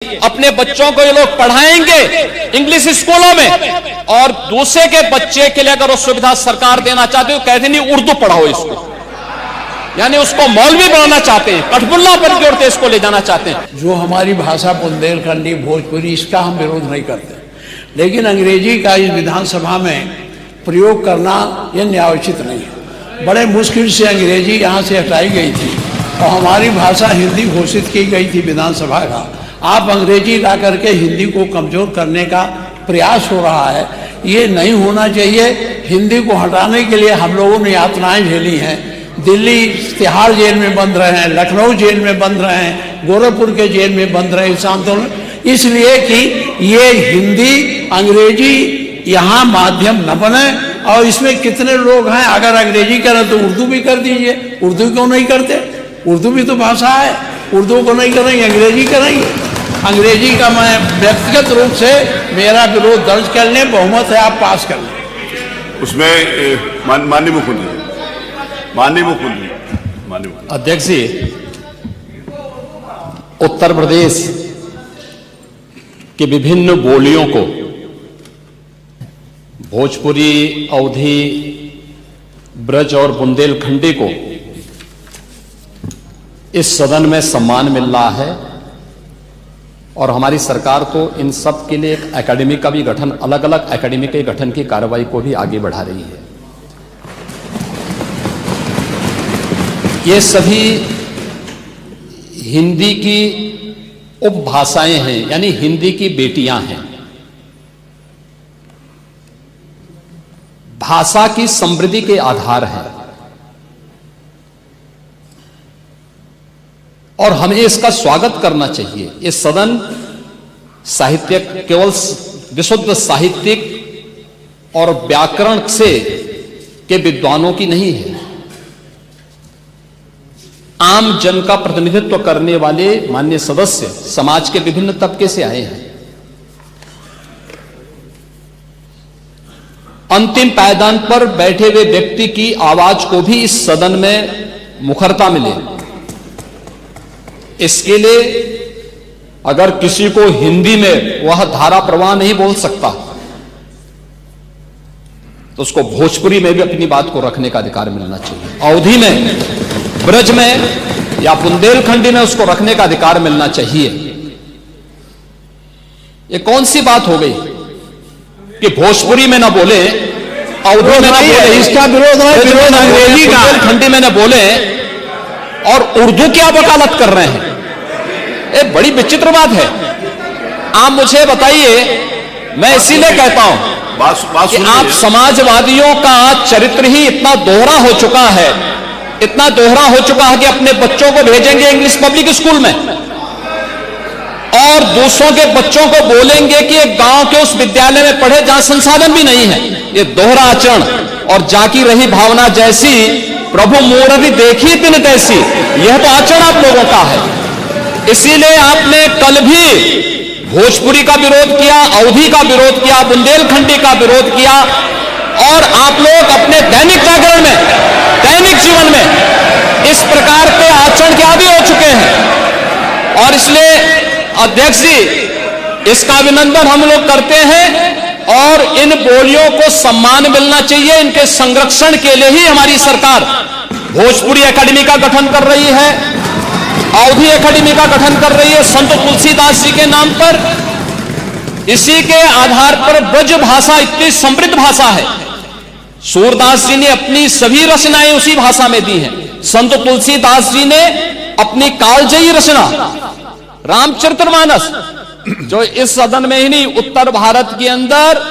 अपने बच्चों को ये लोग पढ़ाएंगे इंग्लिश स्कूलों में, और दूसरे के बच्चे के लिए अगर वो सुविधा सरकार देना चाहती है तो कहते नहीं उर्दू पढ़ाओ इसको, यानी उसको मौलवी बनाना चाहते हैं, कठपुल्ला पर जोड़ते इसको ले जाना चाहते हैं। जो हमारी भाषा बुंदेलखंडी भोजपुरी, इसका हम विरोध नहीं करते, लेकिन अंग्रेजी का इस विधानसभा में प्रयोग करना यह न्यायोचित नहीं है। बड़े मुश्किल से अंग्रेजी यहाँ से हटाई गई थी और हमारी भाषा हिंदी घोषित की गई थी विधानसभा का। आप अंग्रेजी ला करके हिंदी को कमजोर करने का प्रयास हो रहा है, ये नहीं होना चाहिए। हिंदी को हटाने के लिए हम लोगों ने यातनाएं झेली हैं। दिल्ली तिहाड़ जेल में बंद रहे हैं, लखनऊ जेल में बंद रहे हैं, गोरखपुर के जेल में बंद रहे इस आंदोलन, इसलिए कि ये हिंदी अंग्रेजी यहाँ माध्यम न बने। और इसमें कितने लोग हैं, अगर अंग्रेजी करें तो उर्दू भी कर दीजिए। उर्दू क्यों नहीं करते? उर्दू भी तो भाषा है। उर्दू को नहीं करेंगे, अंग्रेजी करेंगे। अंग्रेजी का मैं व्यक्तिगत रूप से मेरा विरोध दर्ज कर लें, बहुमत है आप पास कर लें। उसमें माननीय मुख्यमंत्री अध्यक्ष जी, उत्तर प्रदेश की विभिन्न बोलियों को, भोजपुरी, अवधी, ब्रज और बुंदेलखंडी को इस सदन में सम्मान मिल रहा है, और हमारी सरकार तो इन सब के लिए एक एकेडमी का भी गठन, अलग अलग एकेडमी के गठन की कार्रवाई को भी आगे बढ़ा रही है। ये सभी हिंदी की उपभाषाएं हैं, यानी हिंदी की बेटियां हैं। भाषा की समृद्धि के आधार हैं, और हमें इसका स्वागत करना चाहिए। ये सदन साहित्यिक, केवल विशुद्ध साहित्यिक और व्याकरण से के विद्वानों की नहीं है, आम जन का प्रतिनिधित्व करने वाले माननीय सदस्य समाज के विभिन्न तबके से आए हैं। अंतिम पायदान पर बैठे हुए व्यक्ति की आवाज को भी इस सदन में मुखरता मिले, इसके लिए अगर किसी को हिंदी में वह धारा प्रवाह नहीं बोल सकता तो उसको भोजपुरी में भी अपनी बात को रखने का अधिकार मिलना चाहिए। अवधी में, ब्रज में या बुंदेलखंडी में उसको रखने का अधिकार मिलना चाहिए। ये कौन सी बात हो गई कि भोजपुरी में ना बोले, अवधी में ना बोले, इसका विरोध अंग्रेजी का, बुंदेलखंडी में ना बोले, और उर्दू की आप वकालत कर रहे हैं। ये बड़ी विचित्र बात है। आप मुझे बताइए, मैं इसीलिए कहता हूं कि आप समाजवादियों का चरित्र ही इतना दोहरा हो चुका है, इतना दोहरा हो चुका है कि अपने बच्चों को भेजेंगे इंग्लिश पब्लिक स्कूल में और दूसरों के बच्चों को बोलेंगे कि एक गांव के उस विद्यालय में पढ़े जहां संसाधन भी नहीं है। ये दोहरा आचरण और जाकी रही भावना जैसी प्रभु मूर्ति देखी दिन तैसी, यह तो आचरण आप लोगों का है। इसीलिए आपने कल भी भोजपुरी का विरोध किया, अवधी का विरोध किया, बुंदेलखंडी का विरोध किया, और आप लोग अपने दैनिक जागरण में, दैनिक जीवन में इस प्रकार के आचरण के आदी हो चुके हैं। और इसलिए अध्यक्ष जी, इसका अभिनंदन हम लोग करते हैं, और इन बोलियों को सम्मान मिलना चाहिए। इनके संरक्षण के लिए ही हमारी सरकार भोजपुरी एकेडमी का गठन कर रही है, अवधी एकेडमी का गठन कर रही है संत तुलसीदास जी के नाम पर। इसी के आधार पर ब्रज भाषा इतनी समृद्ध भाषा है। सूरदास जी ने अपनी सभी रचनाएं उसी भाषा में दी हैं। संत तुलसीदास जी ने अपनी कालजयी रचना रामचरितमानस, जो इस सदन में ही नहीं, उत्तर भारत के अंदर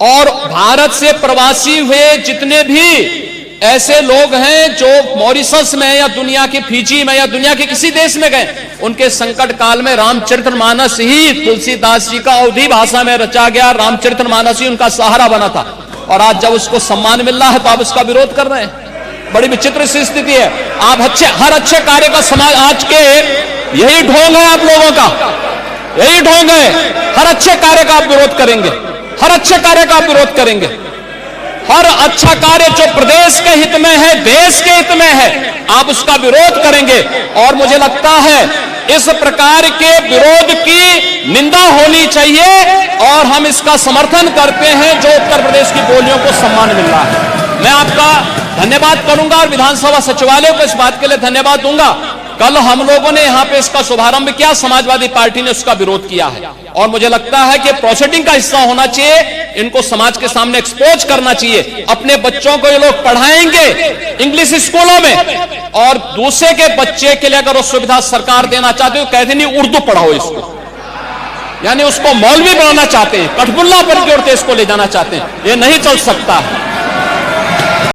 और भारत से प्रवासी हुए जितने भी ऐसे लोग हैं जो मॉरिशस में या दुनिया के फिजी में या दुनिया के किसी देश में गए, उनके संकट काल में रामचरितमानस ही तुलसीदास जी का अवधी भाषा में रचा गया, रामचरितमानस ही उनका सहारा बना था। और आज जब उसको सम्मान मिल रहा है तो आप उसका विरोध कर रहे हैं। बड़ी विचित्र सी स्थिति है। आप हर अच्छे कार्य का समाज, आज के यही ढोंग है आप लोगों का, यही ढोंग है। हर अच्छे कार्य का आप विरोध करेंगे, हर अच्छे कार्य का आप विरोध करेंगे, हर अच्छा कार्य जो प्रदेश के हित में है, देश के हित में है, आप उसका विरोध करेंगे। और मुझे लगता है इस प्रकार के विरोध की निंदा होनी चाहिए और हम इसका समर्थन करते हैं जो उत्तर प्रदेश की बोलियों को सम्मान मिल रहा है। मैं आपका धन्यवाद करूंगा और विधानसभा सचिवालय को इस बात के लिए धन्यवाद दूंगा। कल हम लोगों ने यहां पे इसका शुभारंभ किया, समाजवादी पार्टी ने उसका विरोध किया है और मुझे लगता है कि प्रोसीडिंग का हिस्सा होना चाहिए, इनको समाज के सामने एक्सपोज करना चाहिए। अपने बच्चों को ये लोग पढ़ाएंगे इंग्लिश स्कूलों में और दूसरे के बच्चे के लिए अगर वो सुविधा सरकार देना चाहते हो, कहते नहीं उर्दू पढ़ाओ इसको, यानी उसको मौलवी बनाना चाहते हैं, कठपुल्ला पर की ओर इसको ले जाना चाहते हैं। ये नहीं चल सकता है।